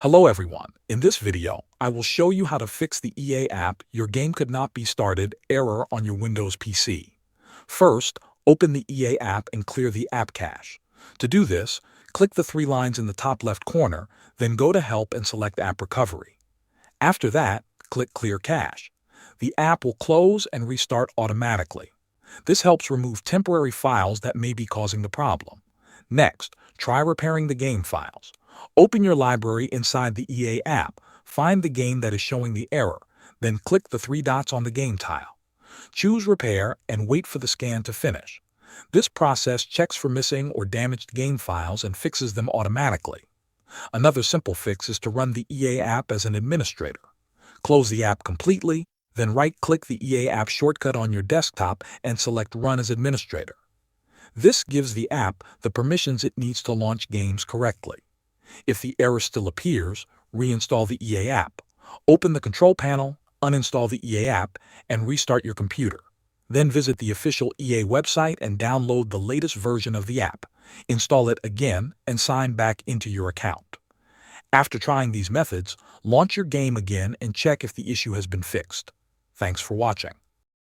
Hello everyone. In this video, I will show you how to fix the EA app "Your game could not be started" error on your Windows PC. First, open the EA app and clear the app cache. To do this, click the three lines in the top left corner, then go to Help and select App Recovery. After that, click Clear Cache. The app will close and restart automatically. This helps remove temporary files that may be causing the problem. Next, try repairing the game files. Open your library inside the EA app, find the game that is showing the error, then click the three dots on the game tile. Choose Repair and wait for the scan to finish. This process checks for missing or damaged game files and fixes them automatically. Another simple fix is to run the EA app as an administrator. Close the app completely, then right-click the EA app shortcut on your desktop and select Run as Administrator. This gives the app the permissions it needs to launch games correctly. If the error still appears, reinstall the EA app. Open the control panel, uninstall the EA app, and restart your computer. Then visit the official EA website and download the latest version of the app. Install it again and sign back into your account. After trying these methods, launch your game again and check if the issue has been fixed. Thanks for watching.